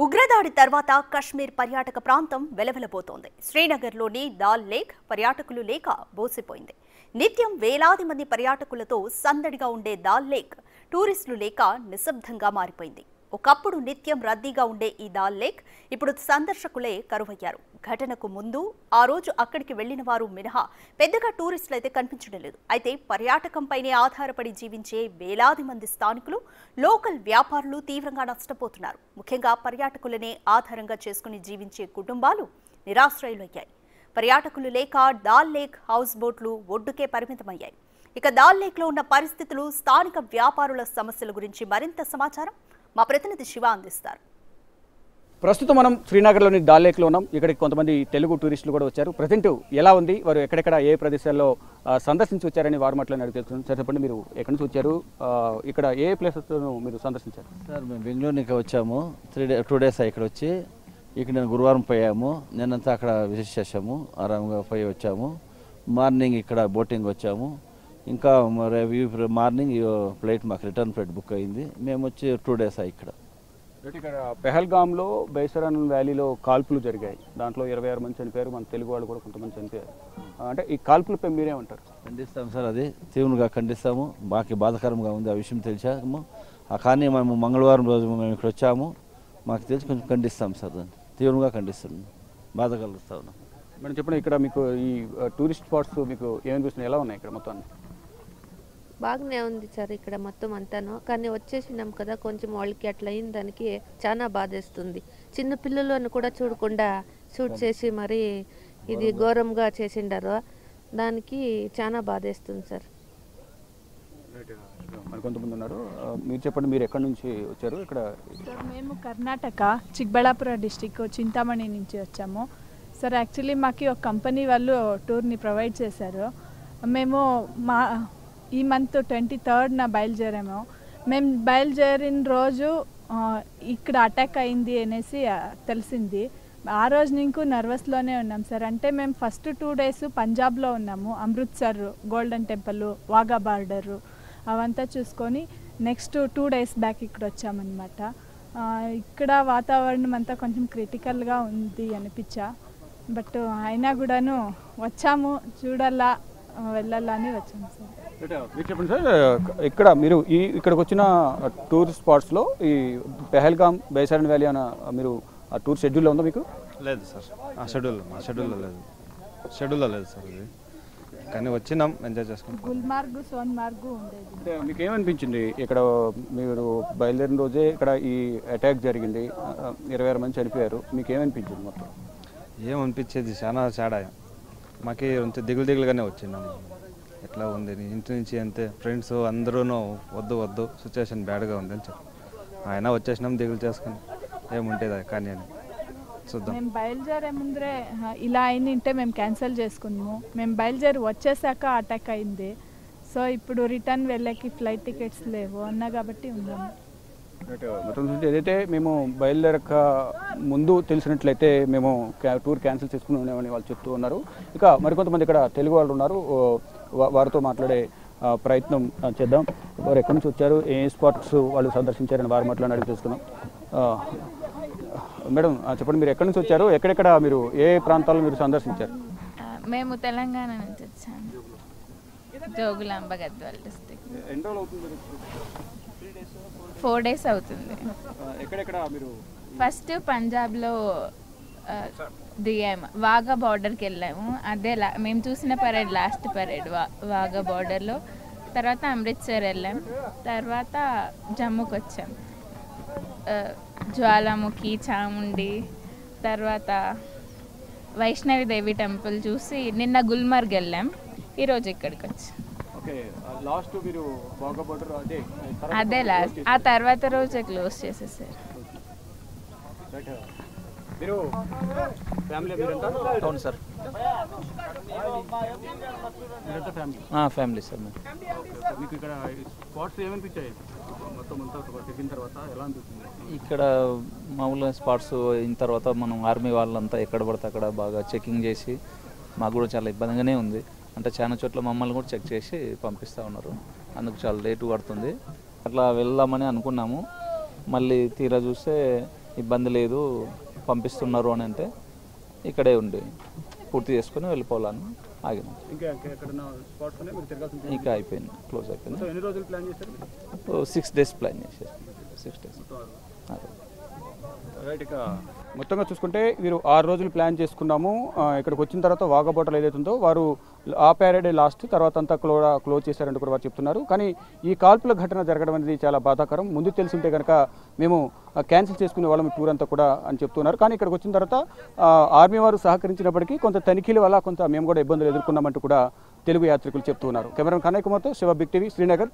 ఉగ్రదాడి తర్వాత కశ్మీర్ పర్యాటక ప్రాంతం వెలవెలబోతోంది. శ్రీనగర్లోని దాల్ లేక్ పర్యాటకులు లేక బోసిపోయింది. నిత్యం వేలాది మంది పర్యాటకులతో సందడిగా ఉండే దాల్ లేక్ టూరిస్టులు లేక నిశ్శబ్దంగా మారిపోయింది. ఒకప్పుడు నిత్యం రద్దీగా ఉండే ఈ దాల్ లేక్ ఇప్పుడు సందర్శకులే కరువయ్యారు. ఘటనకు ముందు ఆ రోజు అక్కడికి వెళ్లిన వారు మినహా పెద్దగా టూరిస్టులు అయితే కనిపించడం లేదు. అయితే పర్యాటకంపైనే ఆధారపడి జీవించే వేలాది మంది స్థానికులు, లోకల్ వ్యాపారులు తీవ్రంగా నష్టపోతున్నారు. ముఖ్యంగా పర్యాటకులనే ఆధారంగా చేసుకుని జీవించే కుటుంబాలు నిరాశ్రయులయ్యాయి. పర్యాటకులు లేక దాల్ లేక్ హౌస్ బోట్లు ఒడ్డుకే పరిమితమయ్యాయి. ఇక దాల్ లేక్లో ఉన్న పరిస్థితులు, స్థానిక వ్యాపారుల సమస్యల గురించి మరింత సమాచారం మా ప్రతినిధి శివ అందిస్తారు. ప్రస్తుతం మనం శ్రీనగర్లోని దాల్ లేక్లో ఉన్నాం. ఇక్కడికి కొంతమంది తెలుగు టూరిస్టులు కూడా వచ్చారు. ప్రజెంట్ ఎలా ఉంది, వారు ఎక్కడెక్కడ ఏ ప్రదేశాల్లో సందర్శించి వచ్చారని వారు మాట్లాడిన తెలుసుకున్నాం. సార్ చెప్పండి, మీరు ఎక్కడి నుంచి వచ్చారు, ఇక్కడ ఏ ప్లేసెస్ మీరు సందర్శించారు? సార్ మేము బెంగళూరుకి వచ్చాము. 2 days ఇక్కడ వచ్చి ఇక్కడ నేను గురువారం పోయాము. నేనంతా అక్కడ విజిట్ చేసాము, ఆరాంగా పోయి వచ్చాము. మార్నింగ్ ఇక్కడ బోటింగ్ వచ్చాము. ఇంకా మార్నింగ్ ఫ్లైట్ మాకు రిటర్న్ ఫ్లైట్ బుక్ అయింది. మేము వచ్చి 2 days ఇక్కడ. ఇక్కడ పెహల్గామ్లో బైసరన్ వ్యాలీలో కాల్పులు జరిగాయి. దాంట్లో 26 మంది చనిపోయారు. మన తెలుగు వాళ్ళు కూడా కొంతమంది చనిపోయారు. అంటే ఈ కాల్పులపై మీరేమంటారు? ఖండిస్తాము సార్, అది తీవ్రంగా ఖండిస్తాము. బాగా బాధాకరంగా ఉంది, ఆ విషయం తెలిసాము. కానీ మేము మంగళవారం రోజు మేము ఇక్కడ వచ్చాము. మాకు తెలిసి కొంచెం ఖండిస్తాం సార్, దాన్ని తీవ్రంగా ఖండిస్తున్నాం, బాధ కలుగుతా ఉన్నాం. మేడం చెప్పండి, ఇక్కడ మీకు ఈ టూరిస్ట్ స్పాట్స్ మీకు ఏమనిపిస్తున్నాయి, ఎలా ఉన్నాయి ఇక్కడ మొత్తం? బాగానే ఉంది సార్ ఇక్కడ మొత్తం అంతాను. కానీ వచ్చేసినాం కదా, కొంచెం వాళ్ళకి అట్లా అయిన దానికి చాలా బాధేస్తుంది. చిన్న పిల్లలను కూడా చూడకుండా షూట్ చేసి మరి ఇది ఘోరంగా చేసిండారు, దానికి చాలా బాధేస్తుంది సార్. మరి కొంతమంది ఉన్నారు, మీరు చెప్పండి, మీరు ఎక్కడి నుంచి వచ్చారు? ఇక్కడ సార్ మేము కర్ణాటక చిక్బళ్ళాపుర డిస్టిక్ చింతామణి నుంచి వచ్చాము సార్. యాక్చువల్లీ మాకు ఒక కంపెనీ వాళ్ళు టూర్ని ప్రొవైడ్ చేశారు. మేము ఈ మంత్ 23rd బయలుదేరాము. మేము బయలుదేరిన రోజు ఇక్కడ అటాక్ అయింది అనేసి తెలిసింది. ఆ రోజు నీకు నర్వస్లోనే ఉన్నాం సార్. అంటే మేము ఫస్ట్ 2 days పంజాబ్లో ఉన్నాము. Amritsar, golden temple, Wagah border అవంతా చూసుకొని నెక్స్ట్ 2 days బ్యాక్ ఇక్కడ వచ్చామన్నమాట. ఇక్కడ వాతావరణం అంతా కొంచెం క్రిటికల్గా ఉంది అనిపించా. బట్ అయినా కూడాను వచ్చాము, చూడాలా వెళ్ళాలా అని వచ్చాము సార్. మీరు చెప్పండి సార్, ఇక్కడ మీరు ఇక్కడికి వచ్చిన టూరిస్ట్ స్పాట్స్లో ఈ పెహల్గామ్, బైసరన్ వ్యాలీ అన్న మీరు ఆ టూర్ షెడ్యూల్లో ఉందా మీకు? లేదు సార్, మా షెడ్యూల్లో లేదు సార్ ఇది. కానీ వచ్చినాం, ఎంజాయ్ చేసుకుంటాం. గుల్మార్గ్, సోన్మార్గ్ ఉండేది. మీకు ఏమనిపించింది ఇక్కడ మీరు బయలుదేరిన రోజే ఇక్కడ ఈ అటాక్ జరిగింది, 26 మంది చనిపోయారు, మీకు ఏమనిపించింది మొత్తం? ఏమనిపించేది, చాలా సాడా. మాకు కొంచెం దిగులుగానే వచ్చినాము. ఎట్లా ఉంది ఇంటి నుంచి అంతే, ఫ్రెండ్స్ అందరూ వద్దు సిచ్యువేషన్ బ్యాడ్గా ఉంది అని చెప్పి ఆయన వచ్చేసినాం దిగులు చేసుకుని. ఏముంటుంది కానీ అని చూద్దాం. మేము బయలుదేరే ముందరే ఇలా అయిందంటే మేము క్యాన్సిల్ చేసుకున్నాము. మేము బయలుదేరి వచ్చేసాక అటాక్ అయింది. సో ఇప్పుడు రిటర్న్ వెళ్ళేకి ఫ్లైట్ టికెట్స్ లేవు అన్నా కాబట్టి ఉన్నాము. మొత్తం ఏదైతే మేము బయలుదేరక ముందు తెలిసినట్లయితే మేము టూర్ క్యాన్సిల్ చేసుకుని ఉన్నామని వాళ్ళు చెప్తూ ఉన్నారు. ఇక మరికొంతమంది ఇక్కడ తెలుగు వాళ్ళు ఉన్నారు, వారితో మాట్లాడే ప్రయత్నం చేద్దాం. వారు ఎక్కడి నుంచి వచ్చారు, ఏ స్పాట్స్ వాళ్ళు సందర్శించారని వారు మాట్లాడి అడిగి తెలుసుకున్నాం. మేడం చెప్పండి, మీరు ఎక్కడి నుంచి వచ్చారు, ఎక్కడెక్కడ మీరు ఏ ప్రాంతాల్లో మీరు సందర్శించారు? మేము తెలంగాణ నుంచి వచ్చాము, జోగులాంబ గద్వాల్ డిస్ట్రిక్ట్. 4 days అవుతుంది. ఎక్కడెక్కడ మీరు? ఫస్ట్ పంజాబ్లో దిగాము, వాఘా బార్డర్కి వెళ్ళాము. అదే మేము చూసిన పరేడ్, లాస్ట్ పరేడ్ వాఘా బార్డర్లో. తర్వాత అమృత్సర్ వెళ్ళాం, తర్వాత జమ్మూకి వచ్చాం, జ్వాలాముఖి, చాముండి, తర్వాత వైష్ణవిదేవి టెంపుల్ చూసి నిన్న గుల్మార్గ్ వెళ్ళాం. ఈరోజు ఇక్కడికి వచ్చాం. అదే లాస్ట్, ఆ తర్వాత రోజు క్లోజ్ చేసేసారు. అవును సార్, ఫ్యామిలీ సార్. మీకు ఇక్కడ స్పాట్స్ ఏమనిపించాయి మొత్తం అంతా తిరిగిన తర్వాత, ఎలా అనిపిస్తుంది? ఇక్కడ మామూలుగా స్పాట్స్ అయిన తర్వాత మనం ఆర్మీ వాళ్ళంతా ఎక్కడ పడితే అక్కడ బాగా చెకింగ్ చేసి మాకు కూడా చాలా ఇబ్బందిగానే ఉంది. అంటే చాలా చోట్ల మమ్మల్ని కూడా చెక్ చేసి పంపిస్తూ ఉన్నారు. అందుకు చాలా లేటు పడుతుంది. అట్లా వెళ్దామని అనుకున్నాము. మళ్ళీ తీరా చూస్తే ఇబ్బంది లేదు పంపిస్తున్నారు అని అంటే ఇక్కడే ఉండి పూర్తి చేసుకొని వెళ్ళిపోవాలని ఆగినాం. ఇంకా అయిపోయింది, క్లోజ్ అయిపోయింది. ఎన్ని రోజులు ప్లాన్ చేశారు? 6 days ప్లాన్ చేసేసి 6 days. రైట్. ఇక మొత్తంగా చూసుకుంటే వీరు 6 రోజులు ప్లాన్ చేసుకున్నాము. ఇక్కడికి వచ్చిన తర్వాత వాఘా బార్డర్ ఏదైతే ఉందో వారు ఆ ప్యారేడే లాస్ట్, తర్వాత అంతా క్లోజ్ చేశారంటూ కూడా వారు చెప్తున్నారు. కానీ ఈ కాల్పుల ఘటన జరగడం అనేది చాలా బాధాకరం. ముందు తెలిసింటే కనుక మేము క్యాన్సిల్ చేసుకునే వాళ్ళం టూర్ అంతా కూడా అని చెప్తున్నారు. కానీ ఇక్కడికి వచ్చిన తర్వాత ఆర్మీ వారు సహకరించినప్పటికీ కొంత తనిఖీల వల్ల కొంత మేము కూడా ఇబ్బందులు ఎదుర్కొన్నామంటూ కూడా తెలుగు యాత్రికులు చెప్తున్నారు. కెమెరామెన్ కన్నయ్య కుమార్తో శివ, బిగ్ టీవీ, శ్రీనగర్.